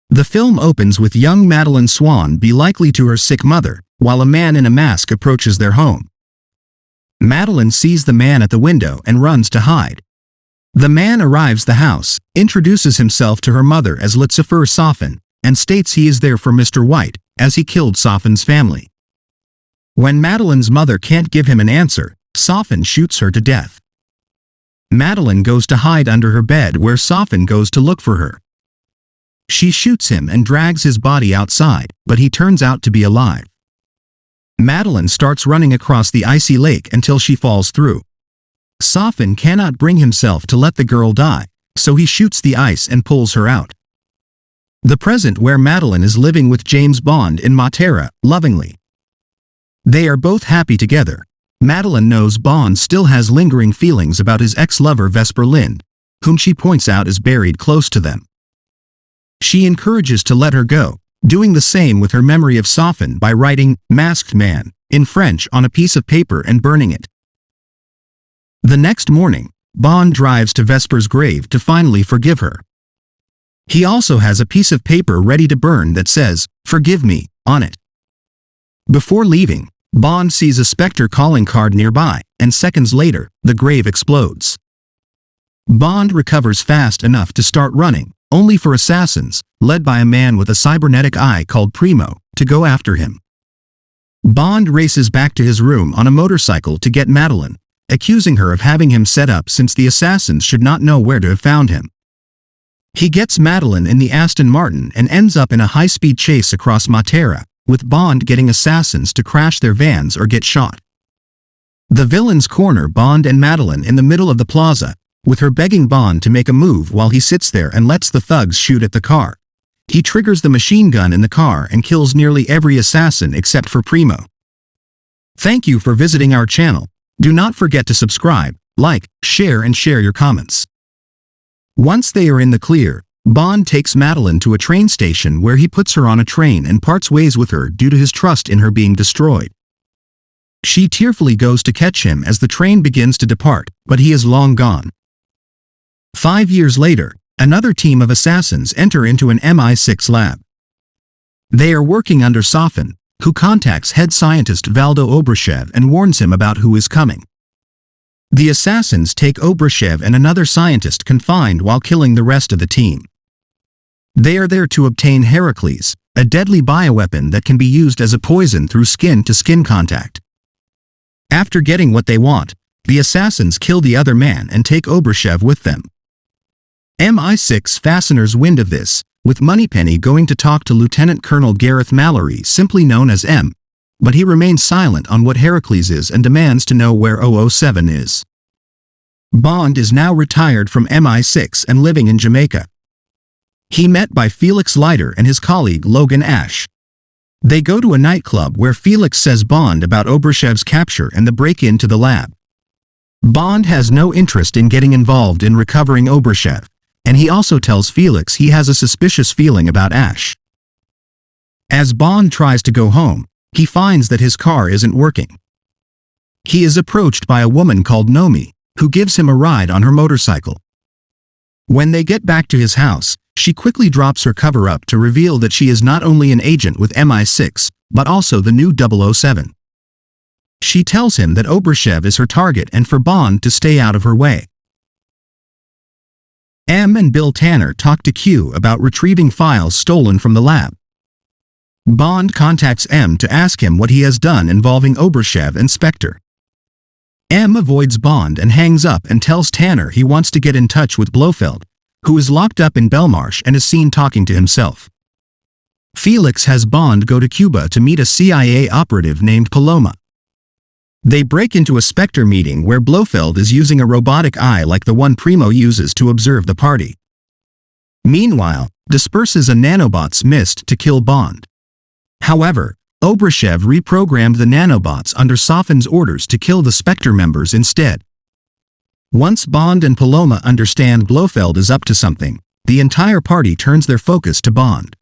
The film opens with young Madeline Swan be likely to her sick mother, while a man in a mask approaches their home. Madeline sees the man at the window and runs to hide. The man arrives the house, introduces himself to her mother as Lucifer Sofin, and states he is there for Mr. White, as he killed Sofin's family. When Madeline's mother can't give him an answer, Sofin shoots her to death. Madeline goes to hide under her bed where Sofin goes to look for her. She shoots him and drags his body outside, but he turns out to be alive. Madeline starts running across the icy lake until she falls through. Sofin cannot bring himself to let the girl die, so he shoots the ice and pulls her out. The present where Madeline is living with James Bond in Matera, lovingly. They are both happy together. Madeline knows Bond still has lingering feelings about his ex-lover Vesper Lynd, whom she points out is buried close to them. She encourages to let her go, doing the same with her memory of Sofin by writing "Masked Man" in French on a piece of paper and burning it. The next morning, Bond drives to Vesper's grave to finally forgive her. He also has a piece of paper ready to burn that says, "Forgive me," on it. Before leaving, Bond sees a Spectre calling card nearby, and seconds later, the grave explodes. Bond recovers fast enough to start running, only for assassins, led by a man with a cybernetic eye called Primo, to go after him. Bond races back to his room on a motorcycle to get Madeline, accusing her of having him set up since the assassins should not know where to have found him. He gets Madeline in the Aston Martin and ends up in a high-speed chase across Matera, with Bond getting assassins to crash their vans or get shot. The villains corner Bond and Madeline in the middle of the plaza, with her begging Bond to make a move while he sits there and lets the thugs shoot at the car. He triggers the machine gun in the car and kills nearly every assassin except for Primo. Thank you for visiting our channel. Do not forget to subscribe, like, share and share your comments. Once they are in the clear, Bond takes Madeline to a train station where he puts her on a train and parts ways with her due to his trust in her being destroyed. She tearfully goes to catch him as the train begins to depart, but he is long gone. 5 years later, another team of assassins enter into an MI6 lab. They are working under Sofin, who contacts head scientist Valdo Obruchev and warns him about who is coming. The assassins take Obruchev and another scientist confined while killing the rest of the team. They are there to obtain Heracles, a deadly bioweapon that can be used as a poison through skin-to-skin contact. After getting what they want, the assassins kill the other man and take Obruchev with them. MI6 fasteners wind of this, with Moneypenny going to talk to Lieutenant Colonel Gareth Mallory, simply known as M, but he remains silent on what Heracles is and demands to know where 007 is. Bond is now retired from MI6 and living in Jamaica. He met by Felix Leiter and his colleague Logan Ash. They go to a nightclub where Felix says Bond about Obruchev's capture and the break-in to the lab. Bond has no interest in getting involved in recovering Obruchev, and he also tells Felix he has a suspicious feeling about Ash. As Bond tries to go home, he finds that his car isn't working. He is approached by a woman called Nomi, who gives him a ride on her motorcycle. When they get back to his house, she quickly drops her cover-up to reveal that she is not only an agent with MI6, but also the new 007. She tells him that Obruchev is her target and for Bond to stay out of her way. M and Bill Tanner talk to Q about retrieving files stolen from the lab. Bond contacts M to ask him what he has done involving Obruchev and Spectre. M avoids Bond and hangs up and tells Tanner he wants to get in touch with Blofeld, who is locked up in Belmarsh and is seen talking to himself. Felix has Bond go to Cuba to meet a CIA operative named Paloma. They break into a Spectre meeting where Blofeld is using a robotic eye like the one Primo uses to observe the party. Meanwhile, disperses a nanobot's mist to kill Bond. However, Obruchev reprogrammed the nanobots under Sofin's orders to kill the Spectre members instead. Once Bond and Paloma understand Blofeld is up to something, the entire party turns their focus to Bond.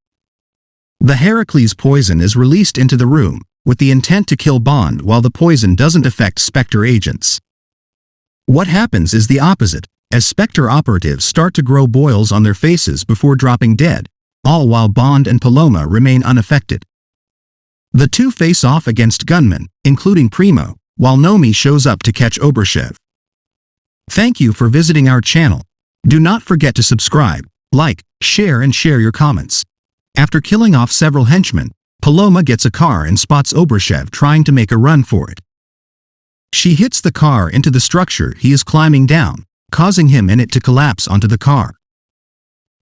The Heracles poison is released into the room, with the intent to kill Bond while the poison doesn't affect Spectre agents. What happens is the opposite, as Spectre operatives start to grow boils on their faces before dropping dead, all while Bond and Paloma remain unaffected. The two face off against gunmen, including Primo, while Nomi shows up to catch Obryshev. Thank you for visiting our channel. Do not forget to subscribe, like, share and share your comments. After killing off several henchmen, Paloma gets a car and spots Obryshev trying to make a run for it. She hits the car into the structure he is climbing down, causing him and it to collapse onto the car.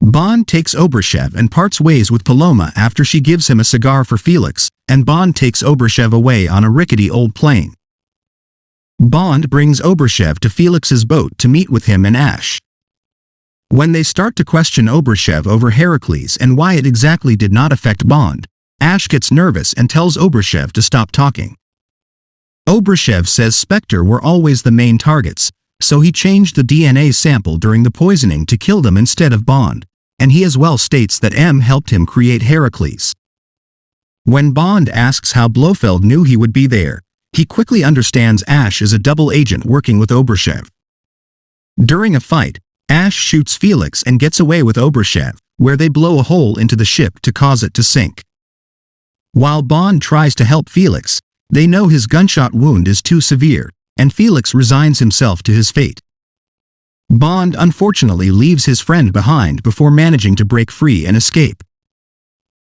Bond takes Obryshev and parts ways with Paloma after she gives him a cigar for Felix, and Bond takes Obryshev away on a rickety old plane. Bond brings Obryshev to Felix's boat to meet with him and Ash. When they start to question Obryshev over Heracles and why it exactly did not affect Bond, Ash gets nervous and tells Obryshev to stop talking. Obryshev says Spectre were always the main targets, so he changed the DNA sample during the poisoning to kill them instead of Bond, and he as well states that M helped him create Heracles. When Bond asks how Blofeld knew he would be there, he quickly understands Ash is a double agent working with Obryshev. During a fight, Ash shoots Felix and gets away with Obryshev, where they blow a hole into the ship to cause it to sink. While Bond tries to help Felix, they know his gunshot wound is too severe, and Felix resigns himself to his fate. Bond unfortunately leaves his friend behind before managing to break free and escape.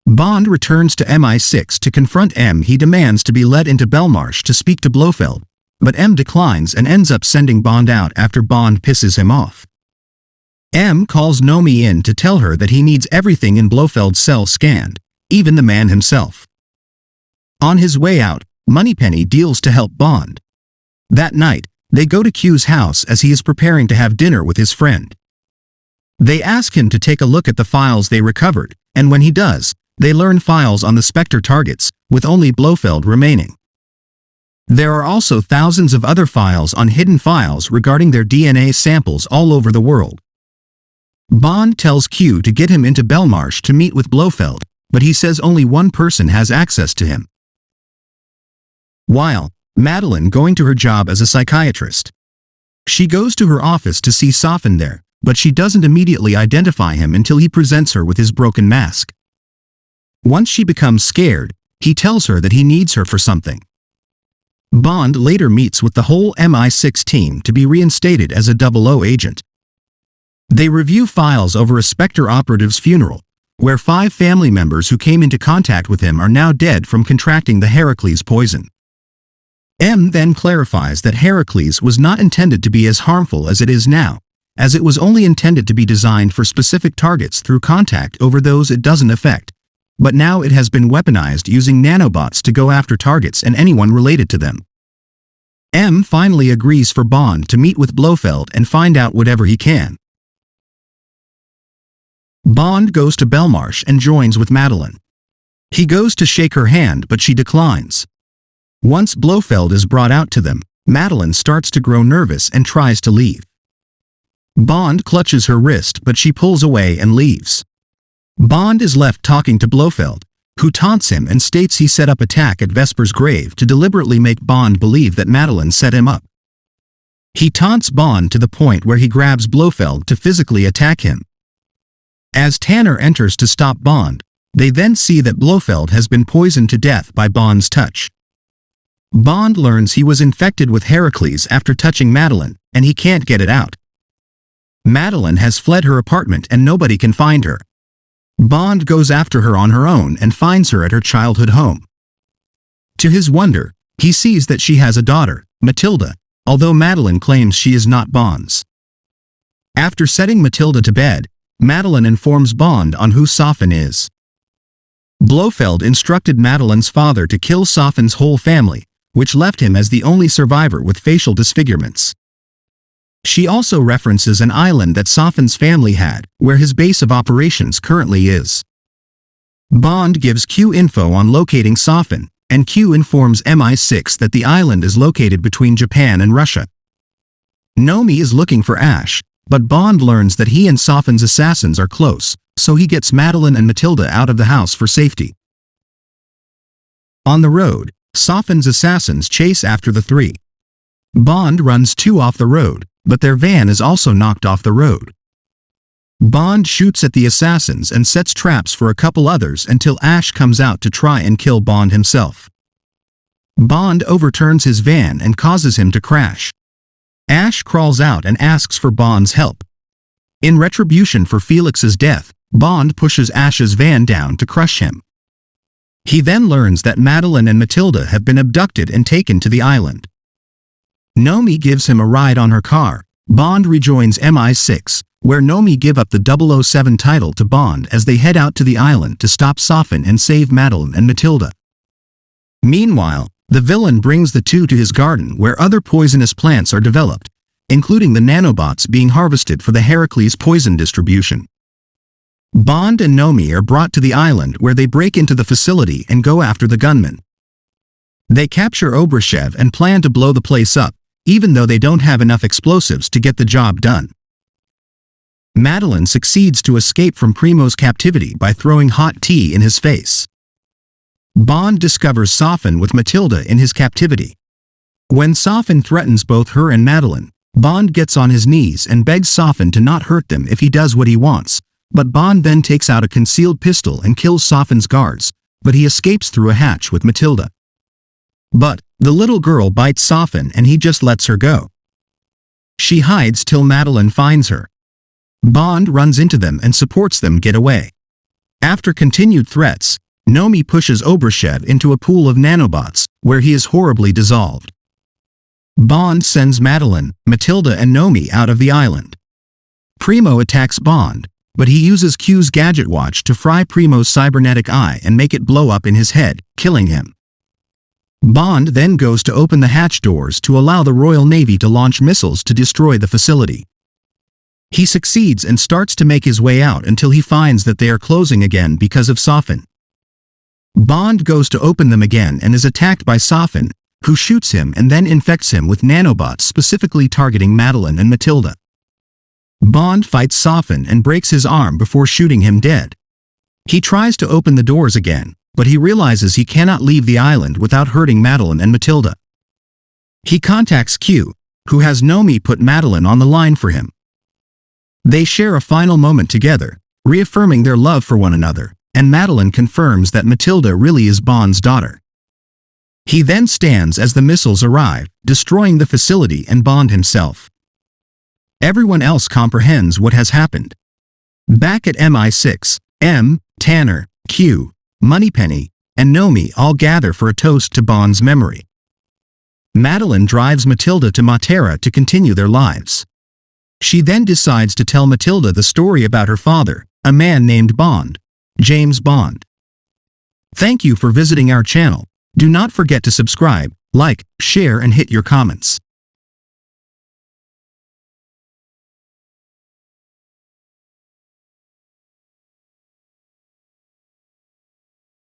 Bond returns to MI6 to confront M. He demands to be led into Belmarsh to speak to Blofeld, but M declines and ends up sending Bond out after Bond pisses him off. M calls Nomi in to tell her that he needs everything in Blofeld's cell scanned, even the man himself. On his way out, Moneypenny deals to help Bond. That night, they go to Q's house as he is preparing to have dinner with his friend. They ask him to take a look at the files they recovered, and when he does, they learn files on the Spectre targets, with only Blofeld remaining. There are also thousands of other files on hidden files regarding their DNA samples all over the world. Bond tells Q to get him into Belmarsh to meet with Blofeld, but he says only one person has access to him. While Madeline going to her job as a psychiatrist. She goes to her office to see Safin there, but she doesn't immediately identify him until he presents her with his broken mask. Once she becomes scared, he tells her that he needs her for something. Bond later meets with the whole MI6 team to be reinstated as a 00 agent. They review files over a Spectre operative's funeral, where 5 family members who came into contact with him are now dead from contracting the Heracles poison. M then clarifies that Heracles was not intended to be as harmful as it is now, as it was only intended to be designed for specific targets through contact over those it doesn't affect, but now it has been weaponized using nanobots to go after targets and anyone related to them. M finally agrees for Bond to meet with Blofeld and find out whatever he can. Bond goes to Belmarsh and joins with Madeline. He goes to shake her hand but she declines. Once Blofeld is brought out to them, Madeline starts to grow nervous and tries to leave. Bond clutches her wrist but she pulls away and leaves. Bond is left talking to Blofeld, who taunts him and states he set up attack at Vesper's grave to deliberately make Bond believe that Madeline set him up. He taunts Bond to the point where he grabs Blofeld to physically attack him. As Tanner enters to stop Bond, they then see that Blofeld has been poisoned to death by Bond's touch. Bond learns he was infected with Heracles after touching Madeline, and he can't get it out. Madeline has fled her apartment and nobody can find her. Bond goes after her on her own and finds her at her childhood home. To his wonder, he sees that she has a daughter, Matilda, although Madeline claims she is not Bond's. After setting Matilda to bed, Madeline informs Bond on who Safin is. Blofeld instructed Madeline's father to kill Safin's whole family, which left him as the only survivor with facial disfigurements. She also references an island that Safin's family had, where his base of operations currently is. Bond gives Q info on locating Safin, and Q informs MI6 that the island is located between Japan and Russia. Nomi is looking for Ash, but Bond learns that he and Safin's assassins are close, so he gets Madeline and Matilda out of the house for safety. On the road, Safin's assassins chase after the 3. Bond runs 2 off the road, but their van is also knocked off the road. Bond shoots at the assassins and sets traps for a couple others until Ash comes out to try and kill Bond himself. Bond overturns his van and causes him to crash. Ash crawls out and asks for Bond's help. In retribution for Felix's death, Bond pushes Ash's van down to crush him. He then learns that Madeline and Matilda have been abducted and taken to the island. Nomi gives him a ride on her car. Bond rejoins MI6, where Nomi give up the 007 title to Bond as they head out to the island to stop Safin and save Madeline and Matilda. Meanwhile, the villain brings the two to his garden where other poisonous plants are developed, including the nanobots being harvested for the Heracles poison distribution. Bond and Nomi are brought to the island where they break into the facility and go after the gunman. They capture Obrishev and plan to blow the place up, even though they don't have enough explosives to get the job done. Madeline succeeds to escape from Primo's captivity by throwing hot tea in his face. Bond discovers Safin with Matilda in his captivity. When Safin threatens both her and Madeline, Bond gets on his knees and begs Safin to not hurt them if he does what he wants, but Bond then takes out a concealed pistol and kills Safin's guards, but he escapes through a hatch with Matilda. But the little girl bites Safin and he just lets her go. She hides till Madeline finds her. Bond runs into them and supports them get away. After continued threats, Nomi pushes Obrishev into a pool of nanobots, where he is horribly dissolved. Bond sends Madeline, Matilda and Nomi out of the island. Primo attacks Bond, but he uses Q's gadget watch to fry Primo's cybernetic eye and make it blow up in his head, killing him. Bond then goes to open the hatch doors to allow the Royal Navy to launch missiles to destroy the facility. He succeeds and starts to make his way out until he finds that they are closing again because of Safin. Bond goes to open them again and is attacked by Safin, who shoots him and then infects him with nanobots specifically targeting Madeline and Matilda. Bond fights Safin and breaks his arm before shooting him dead. He tries to open the doors again, but he realizes he cannot leave the island without hurting Madeline and Matilda. He contacts Q, who has Nomi put Madeline on the line for him. They share a final moment together, reaffirming their love for one another, and Madeline confirms that Matilda really is Bond's daughter. He then stands as the missiles arrive, destroying the facility and Bond himself. Everyone else comprehends what has happened. Back at MI6, M, Tanner, Q, Moneypenny, and Nomi all gather for a toast to Bond's memory. Madeline drives Matilda to Matera to continue their lives. She then decides to tell Matilda the story about her father, a man named Bond, James Bond. Thank you for visiting our channel. Do not forget to subscribe, like, share and hit your comments.